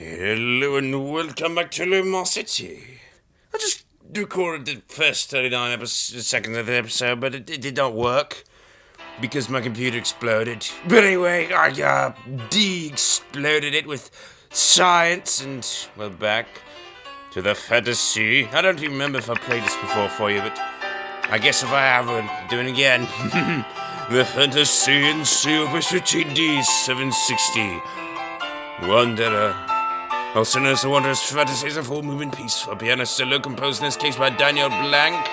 Hello and welcome back to Lumosity. I just recorded the first 39 seconds of the episode, but it did not work because my computer exploded. But anyway, I de-exploded it with science and we're back to the fantasy. I don't even remember if I played this before for you, but I guess if I have, I'll do it again. The fantasy and Super Switching D760. Wanderer. Also known as the Wondrous Fantasies of Full Movement Piece for piano solo, composed in this case by Daniel Blanc.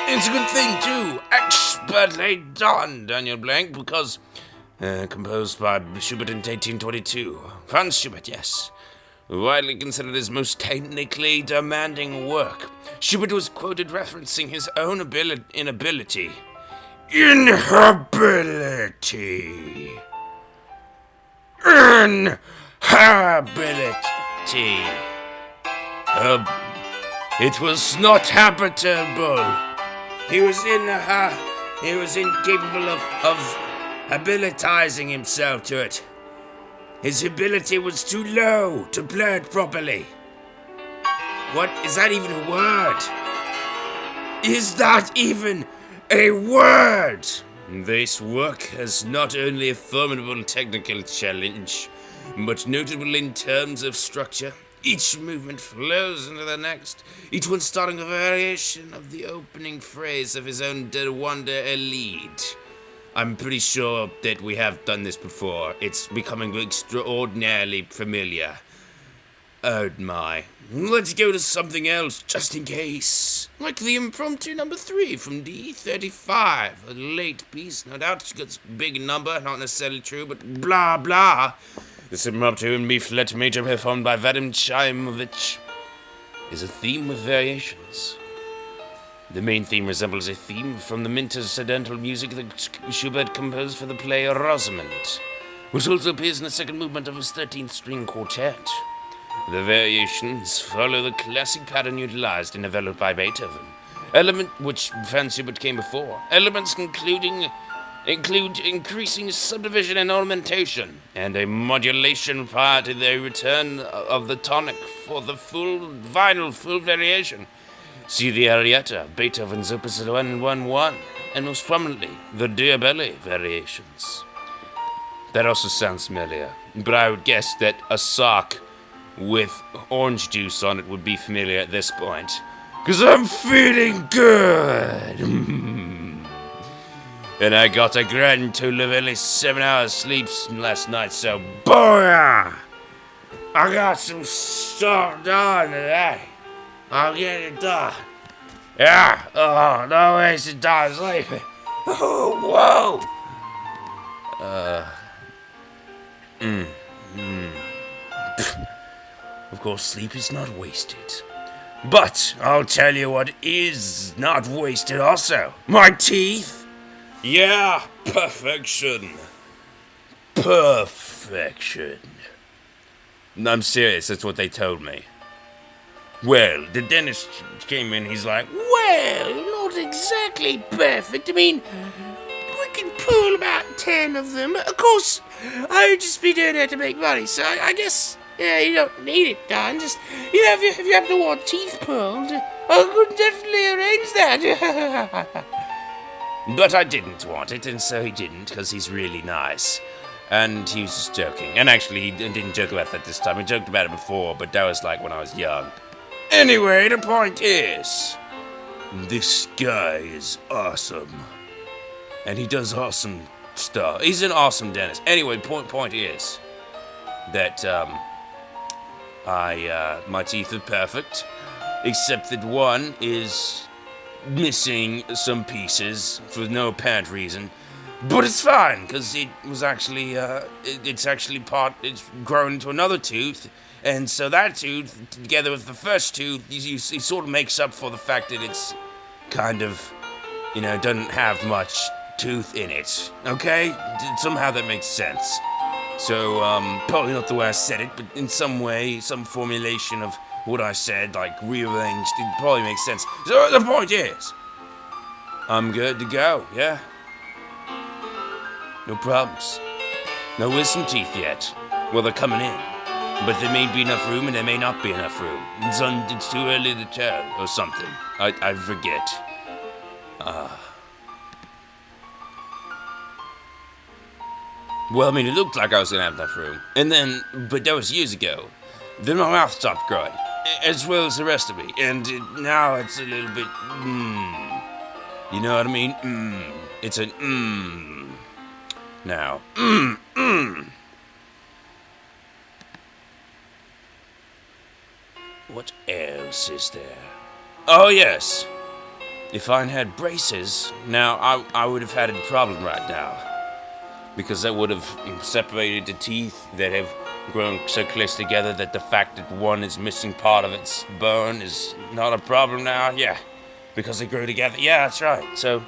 It's a good thing, too. Expertly done, Daniel Blanc, because composed by Schubert in 1822. Franz Schubert, yes. Widely considered his most technically demanding work. Schubert was quoted referencing his own inability. It was not habitable. He was incapable of habilitizing himself to it. His ability was too low to play it properly. What? Is that even a word? Is that even a word? This work has not only a formidable technical challenge, but notable in terms of structure. Each movement flows into the next, each one starting a variation of the opening phrase of his own De Wonder Elite. I'm pretty sure that we have done this before. It's becoming extraordinarily familiar. Oh my. Let's go to something else, just in case. Like the Impromptu number 3 from D35. A late piece, no doubt. It's got a big number, not necessarily true, but blah blah. This Impromptu in B-flat major performed by Vadim Chaimovich is a theme with variations. The main theme resembles a theme from the incidental music that Schubert composed for the play Rosamund, which also appears in the second movement of his 13th-string quartet. The variations follow the classic pattern utilized and developed by Beethoven, element which Franz Schubert came before. Elements include increasing subdivision and ornamentation, and a modulation prior to the return of the tonic for the full variation. See the Arietta of Beethoven's Opus 111, and most prominently, the Diabelli variations. That also sounds familiar, but I would guess that a sock with orange juice on it would be familiar at this point. 'Cause I'm feeling good! And I got a grand total of at least 7 hours sleep last night, so boy! I got some stuff done today. I'll get it done. Yeah, oh, no wasted time sleeping. Oh, whoa! Of course, sleep is not wasted. But I'll tell you what is not wasted also. My teeth! Yeah, perfection. Perfection. I'm serious, that's what they told me. Well, the dentist came in, he's like, well, not exactly perfect. I mean, we can pull about 10 of them. Of course, I would just be doing it to make money, so I guess, yeah, you don't need it done. Just, you know, if you happen to want teeth pulled, I could definitely arrange that. But I didn't want it, and so he didn't, because he's really nice. And he was just joking. And actually, he didn't joke about that this time. He joked about it before, but that was like when I was young. Anyway, the point is, this guy is awesome. And he does awesome stuff. He's an awesome dentist. Anyway, point is that my teeth are perfect, except that one is missing some pieces for no apparent reason. But it's fine, because it was actually, it's grown into another tooth, and so that tooth, together with the first tooth, it sort of makes up for the fact that it's kind of, doesn't have much tooth in it, okay? Somehow that makes sense. So, probably not the way I said it, but in some way, some formulation of what I said, like rearranged, it probably makes sense. So the point is, I'm good to go, yeah? No problems. No wisdom teeth yet. Well, they're coming in. But there may be enough room and there may not be enough room. It's too early to tell, or something. I forget. Well, I mean, it looked like I was gonna have enough room. And then, but that was years ago. Then my mouth stopped growing, as well as the rest of me. And now it's a little bit, You know what I mean? It's an, Now, What else is there? Oh, yes. If I had braces, now I would have had a problem right now. Because that would have separated the teeth that have grown so close together that the fact that one is missing part of its bone is not a problem now. Yeah, because they grow together. Yeah, that's right. So,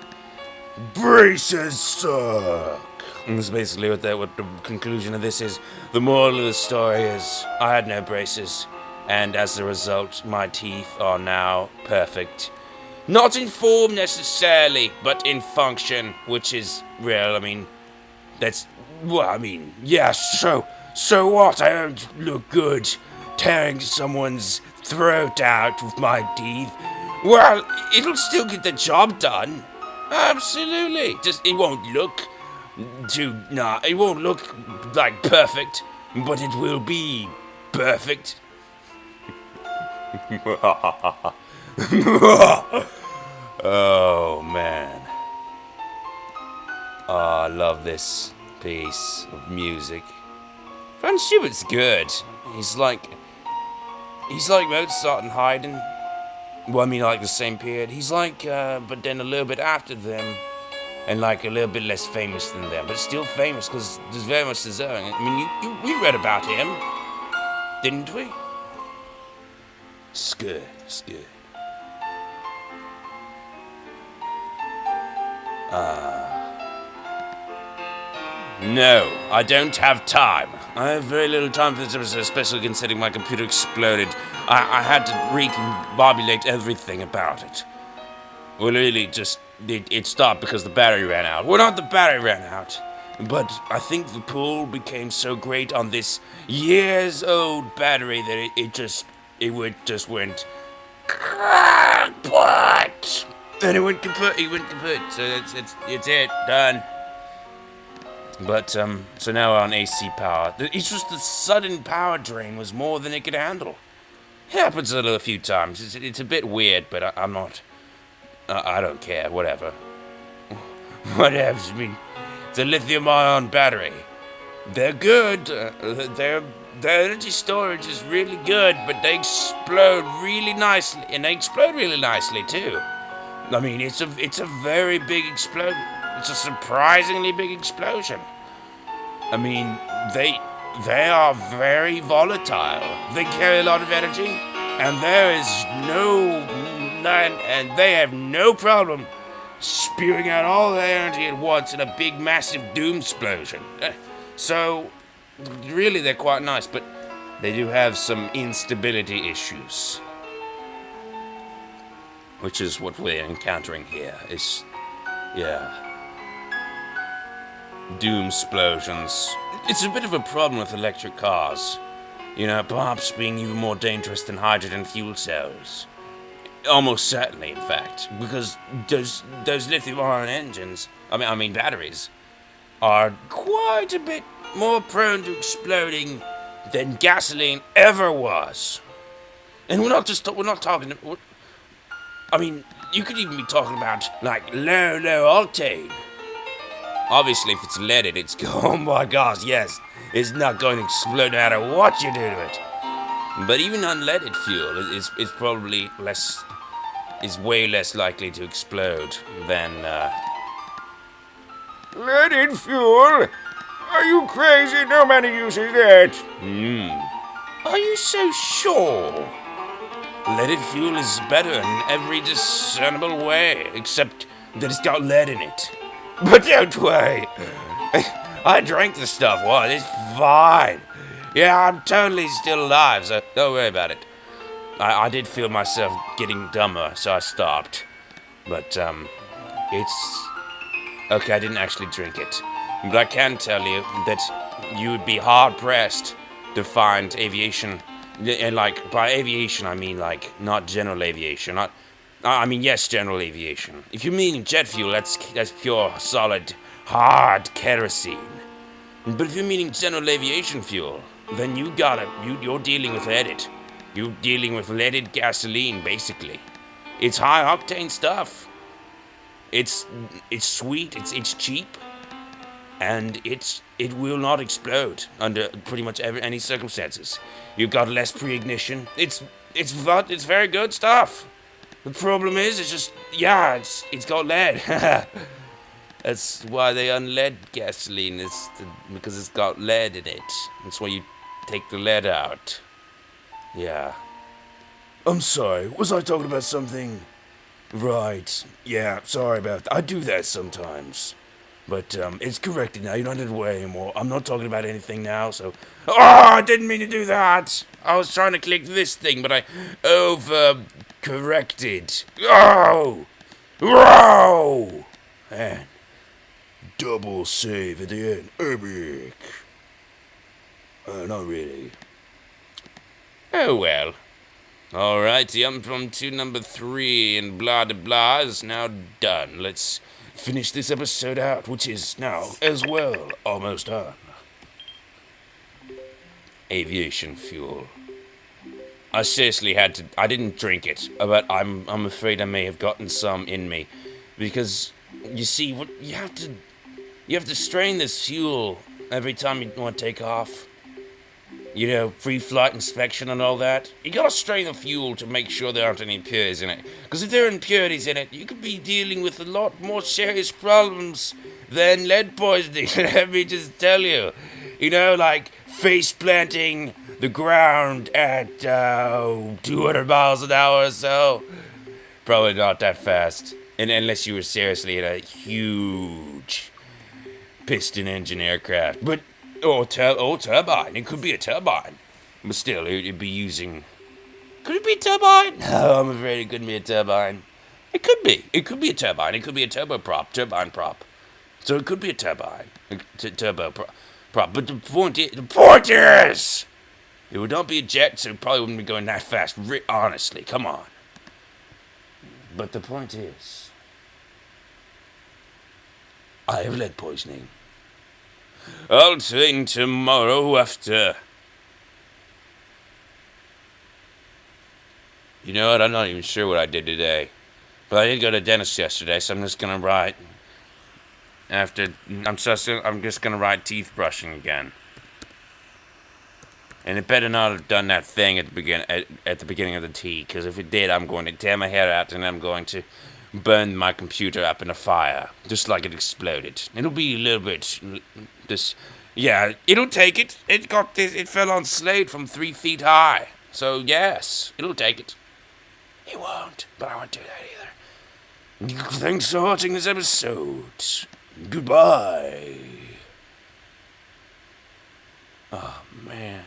braces suck. And that's basically what the conclusion of this is. The moral of the story is I had no braces. And as a result, my teeth are now perfect. Not in form necessarily, but in function, which is real. I mean, that's, well, I mean, yeah, so what? I don't look good tearing someone's throat out with my teeth. Well, it'll still get the job done. Absolutely. Just, it won't look it won't look like perfect, but it will be perfect. Oh, man. Oh, I love this piece of music. Franz Schubert's good. He's like Mozart and Haydn. Well, I mean, like the same period. He's like, but then a little bit after them, and like a little bit less famous than them, but still famous because there's very much deserving. I mean, we read about him, didn't we? It's good. It's good. No, I don't have time. I have very little time for this episode, especially considering my computer exploded. I had to recombobulate everything about it. Well, really, just, it stopped because the battery ran out. Well, not the battery ran out, but I think the pull became so great on this years-old battery that it just went kaput. And it went kaput, so it's it, done. But, so now we're on AC power. It's just the sudden power drain was more than it could handle. It happens a few times. It's a bit weird, but I'm not, I don't care, whatever. Whatever, I mean, it's a lithium-ion battery. They're good, their energy storage is really good, but they explode really nicely, and they explode really nicely, too. I mean, it's a very big explosion. It's a surprisingly big explosion. I mean, they are very volatile. They carry a lot of energy, and there is and they have no problem spewing out all their energy at once in a big, massive doom explosion. So, really, they're quite nice, but they do have some instability issues, which is what we're encountering here. Doom explosions. It's a bit of a problem with electric cars. You know, perhaps being even more dangerous than hydrogen fuel cells. Almost certainly, in fact, because those lithium-ion engines, I mean batteries, are quite a bit more prone to exploding than gasoline ever was. And we're not talking. I mean, you could even be talking about like low octane. Obviously, if it's leaded, it's oh my gosh, yes, it's not going to explode no matter what you do to it. But even unleaded fuel is probably is way less likely to explode than leaded fuel. Are you crazy? Nobody uses that. Are you so sure? Leaded fuel is better in every discernible way, except that it's got lead in it. But don't worry, I drank the stuff once, it's fine. Yeah, I'm totally still alive, so don't worry about it. I did feel myself getting dumber, so I stopped. But, it's... Okay, I didn't actually drink it. But I can tell you that you would be hard-pressed defined aviation, and like by aviation I mean like not general aviation, not I mean yes general aviation. If you mean jet fuel, that's pure solid hard kerosene. But if you're meaning general aviation fuel, then you're dealing with leaded. You're dealing with leaded gasoline, basically. It's high octane stuff. It's sweet. It's cheap, and it will not explode under pretty much any circumstances. You've got less pre-ignition. It's very good stuff. The problem is, it's got lead. That's why they unlead gasoline, because it's got lead in it. That's why you take the lead out. Yeah. I'm sorry, was I talking about something? Right. Yeah, sorry about that. I do that sometimes. But, it's corrected now. You're not in the way anymore. I'm not talking about anything now, so... Oh, I didn't mean to do that! I was trying to click this thing, but I over-corrected. Oh! Whoa! Man. Double save at the end. Epic. Not really. Oh, well. Alright, the Impromptu number 3 and blah de blah is now done. Let's finish this episode out, which is now, as well, almost done. Aviation fuel. I seriously had to... I didn't drink it, but I'm afraid I may have gotten some in me. Because, you see, what you have to strain this fuel every time you want to take off. You know, pre-flight inspection and all that. You gotta strain the fuel to make sure there aren't any impurities in it. Because if there are impurities in it, you could be dealing with a lot more serious problems than lead poisoning. Let me just tell you. You know, like face planting the ground at 200 miles an hour or so. Probably not that fast. And unless you were seriously in a huge piston engine aircraft. But Or turbine. It could be a turbine. But still, it'd be using... Could it be a turbine? No, I'm afraid it couldn't be a turbine. It could be. It could be a turbine. It could be a turbine prop. So it could be a turbine. Prop. But the point is... It would not be a jet, so it probably wouldn't be going that fast. Honestly, come on. But the point is... I have lead poisoning. I'll train tomorrow after. You know what? I'm not even sure what I did today. But I did go to the dentist yesterday, so I'm just gonna write. I'm just gonna write teeth brushing again. And it better not have done that thing at the beginning of the tea, because if it did, I'm going to tear my hair out and I'm going to burn my computer up in a fire, just like it exploded. It'll be a little bit, yeah, it'll take it. It fell on slate from 3 feet high. So yes, it'll take it. It won't, but I won't do that either. Thanks for watching this episode. Goodbye. Oh man.